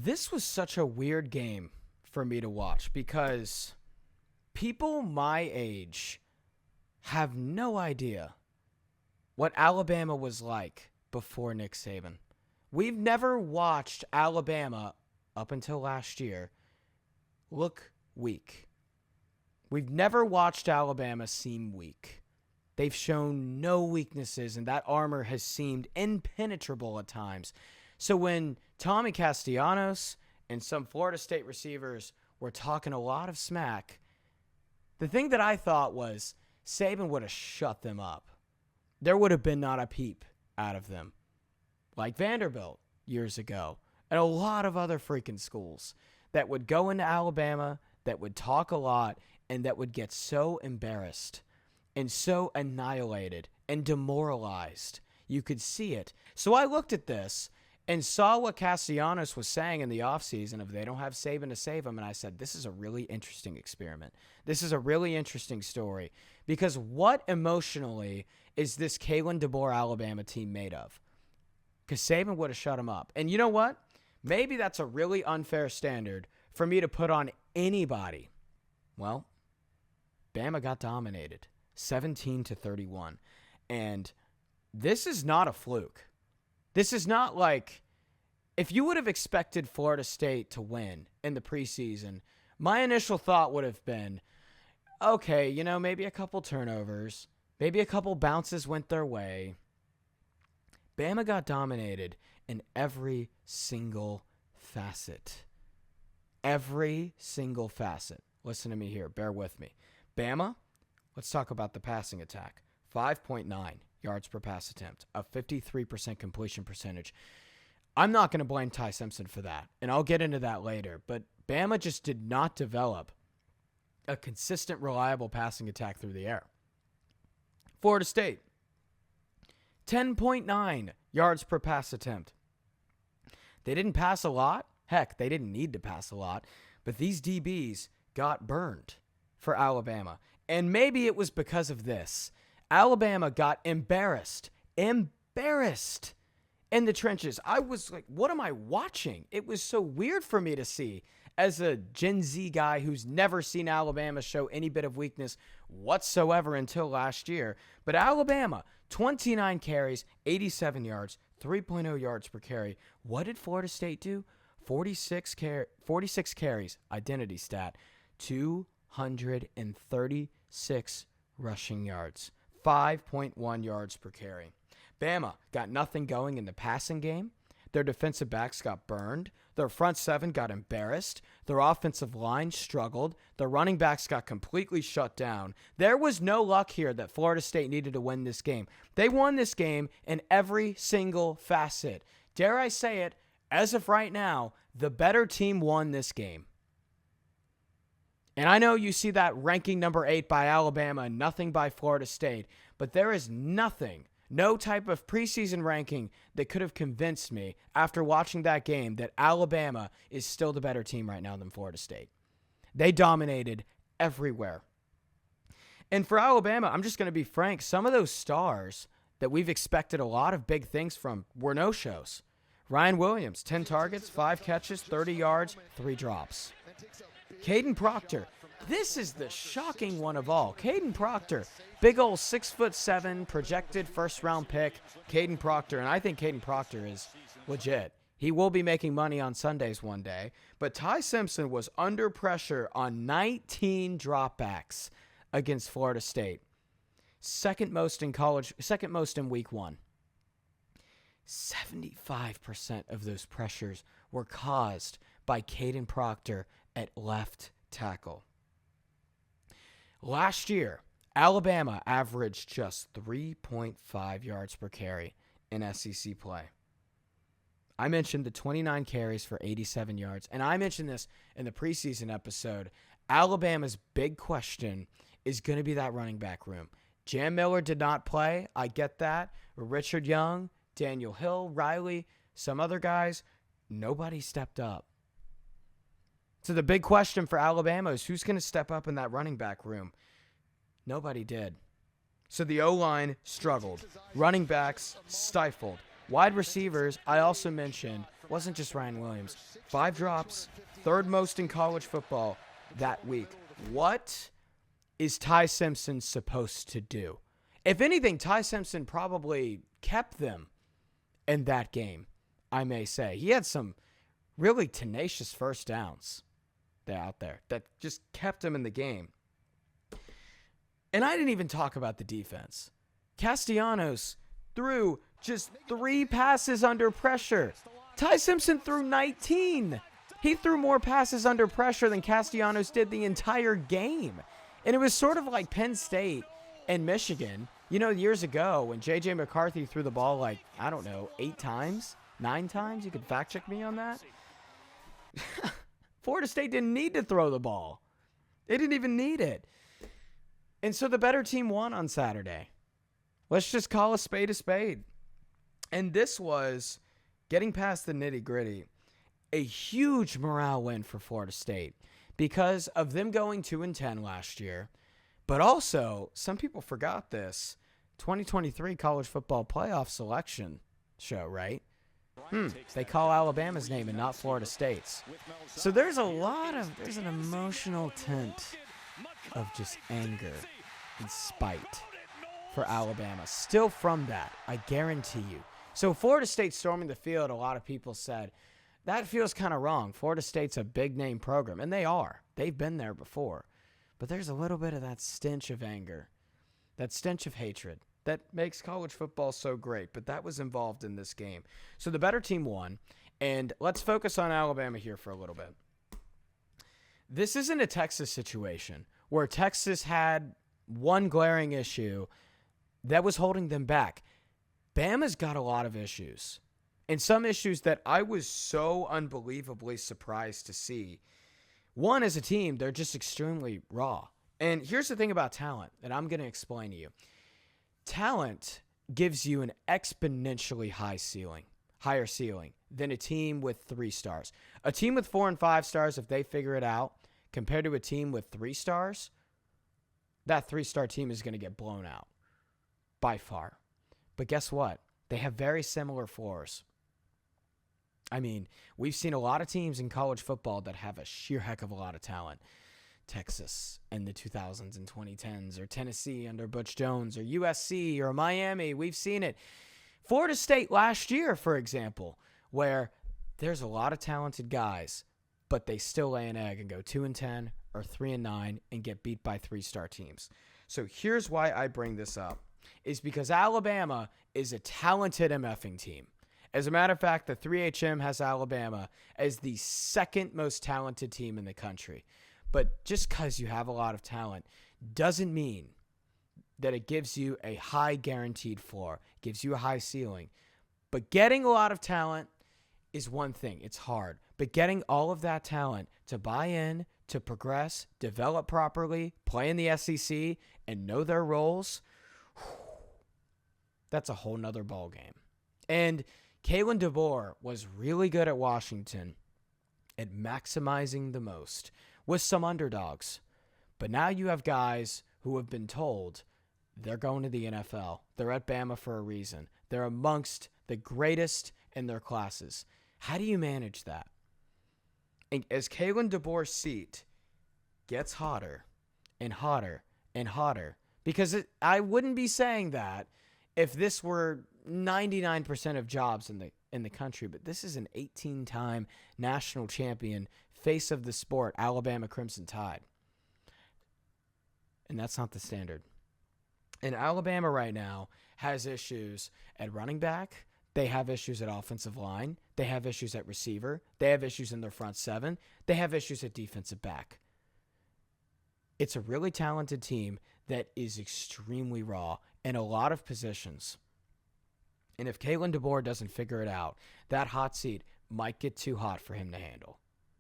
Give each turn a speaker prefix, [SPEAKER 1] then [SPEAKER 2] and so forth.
[SPEAKER 1] This was such a weird game for me to watch because people my age have no idea what Alabama was like before Nick Saban. We've never watched Alabama, up until last year, look weak. We've never watched Alabama seem weak. They've shown no weaknesses, and that armor has seemed impenetrable at times. So when Tommy Castellanos and some Florida State receivers were talking a lot of smack, the thing that I thought was Saban would have shut them up. There would have been not a peep out of them. Like Vanderbilt years ago, and a lot of other freaking schools that would go into Alabama, that would talk a lot, and that would get so embarrassed and so annihilated and demoralized. You could see it. So I looked at this and saw what Castellanos was saying in the offseason of they don't have Saban to save them, and I said, this is a really interesting experiment. This is a really interesting story, because what emotionally is this Kalen DeBoer Alabama team made of? Because Saban would have shut him up. And you know what? Maybe that's a really unfair standard for me to put on anybody. Well, Bama got dominated, 17-31. And this is not a fluke. This is not like, if you would have expected Florida State to win in the preseason, my initial thought would have been, okay, maybe a couple turnovers, maybe a couple bounces went their way. Bama got dominated in every single facet. Every single facet. Listen to me here. Bear with me. Bama, let's talk about the passing attack. 5.9 yards per pass attempt, a 53% completion percentage. I'm not going to blame Ty Simpson for that, and I'll get into that later, but Bama just did not develop a consistent, reliable passing attack through the air. Florida State, 10.9 yards per pass attempt. They didn't pass a lot. Heck, they didn't need to pass a lot, but these DBs got burned for Alabama, and maybe it was because of this. Alabama got embarrassed in the trenches. I was like, what am I watching? It was so weird for me to see as a Gen Z guy who's never seen Alabama show any bit of weakness whatsoever until last year. But Alabama, 29 carries, 87 yards, 3.0 yards per carry. What did Florida State do? 46 carries, identity stat, 236 rushing yards. 5.1 yards per carry. Bama got nothing going in the passing game. Their defensive backs got burned. Their front seven got embarrassed. Their offensive line struggled. Their running backs got completely shut down. There was no luck here that Florida State needed to win this game. They won this game in every single facet. Dare I say it, as of right now, the better team won this game. And I know you see that ranking number 8 by Alabama and nothing by Florida State, but there is nothing, no type of preseason ranking that could have convinced me after watching that game that Alabama is still the better team right now than Florida State. They dominated everywhere. And for Alabama, I'm just going to be frank, some of those stars that we've expected a lot of big things from were no-shows. Ryan Williams, 10 targets, 5 catches, 30 yards, 3 drops. Caden Proctor, this is the shocking one of all. Caden Proctor, big old 6'7", projected first-round pick. Caden Proctor, and I think Caden Proctor is legit. He will be making money on Sundays one day. But Ty Simpson was under pressure on 19 dropbacks against Florida State. Second most in week 1. 75% of those pressures were caused by Caden Proctor at left tackle. Last year, Alabama averaged just 3.5 yards per carry in SEC play. I mentioned the 29 carries for 87 yards, and I mentioned this in the preseason episode. Alabama's big question is going to be that running back room. Jam Miller did not play. I get that. Richard Young, Daniel Hill, Riley, some other guys, nobody stepped up. So the big question for Alabama is who's going to step up in that running back room? Nobody did. So the O-line struggled. Running backs stifled. Wide receivers, I also mentioned, wasn't just Ryan Williams. 5 drops, third most in college football that week. What is Ty Simpson supposed to do? If anything, Ty Simpson probably kept them in that game, I may say. He had some really tenacious first downs out there that just kept him in the game. And I didn't even talk about the defense. Castellanos threw just 3 passes under pressure. Ty Simpson threw 19. He threw more passes under pressure than Castellanos did the entire game. And it was sort of like Penn State and Michigan, years ago when J.J. McCarthy threw the ball 8 times, 9 times. You could fact check me on that. Florida State didn't need to throw the ball. They didn't even need it. And so the better team won on Saturday. Let's just call a spade. And this was, getting past the nitty-gritty, a huge morale win for Florida State because of them going 2-10 last year. But also, some people forgot this, 2023 college football playoff selection show, right? They call Alabama's name and not Florida State's. So there's an emotional tint of just anger and spite for Alabama. Still from that, I guarantee you. So Florida State storming the field, a lot of people said, that feels kind of wrong. Florida State's a big-name program, and they are. They've been there before. But there's a little bit of that stench of anger, that stench of hatred that makes college football so great. But that was involved in this game. So the better team won, and let's focus on Alabama here for a little bit. This isn't a Texas situation where Texas had one glaring issue that was holding them back. Bama's got a lot of issues, and some issues that I was so unbelievably surprised to see. One, as a team, they're just extremely raw. And here's the thing about talent that I'm going to explain to you. Talent gives you an exponentially higher ceiling than a team with 3 stars. A team with 4 and 5 stars, if they figure it out, compared to a team with 3 stars, that 3-star team is going to get blown out by far. But guess what? They have very similar floors. I mean, we've seen a lot of teams in college football that have a sheer heck of a lot of talent. Texas in the 2000s and 2010s, or Tennessee under Butch Jones, or USC, or Miami. We've seen it. Florida State last year, for example, where there's a lot of talented guys, but they still lay an egg and go 2-10 or 3-9 and get beat by 3-star teams. So here's why I bring this up, is because Alabama is a talented MFing team. As a matter of fact, the 3HM has Alabama as the second most talented team in the country. But just because you have a lot of talent doesn't mean that it gives you a high guaranteed floor, gives you a high ceiling. But getting a lot of talent is one thing. It's hard. But getting all of that talent to buy in, to progress, develop properly, play in the SEC, and know their roles, that's a whole nother ballgame. And Kalen DeBoer was really good at Washington at maximizing the most with some underdogs. But now you have guys who have been told they're going to the NFL. They're at Bama for a reason. They're amongst the greatest in their classes. How do you manage that? And as Kalen DeBoer's seat gets hotter and hotter and hotter, because I wouldn't be saying that if this were 99% of jobs in the country, but this is an 18-time national champion, face of the sport, Alabama Crimson Tide. And that's not the standard. And Alabama right now has issues at running back. They have issues at offensive line. They have issues at receiver. They have issues in their front seven. They have issues at defensive back. It's a really talented team that is extremely raw in a lot of positions. And if Kalen DeBoer doesn't figure it out, that hot seat might get too hot for him to handle.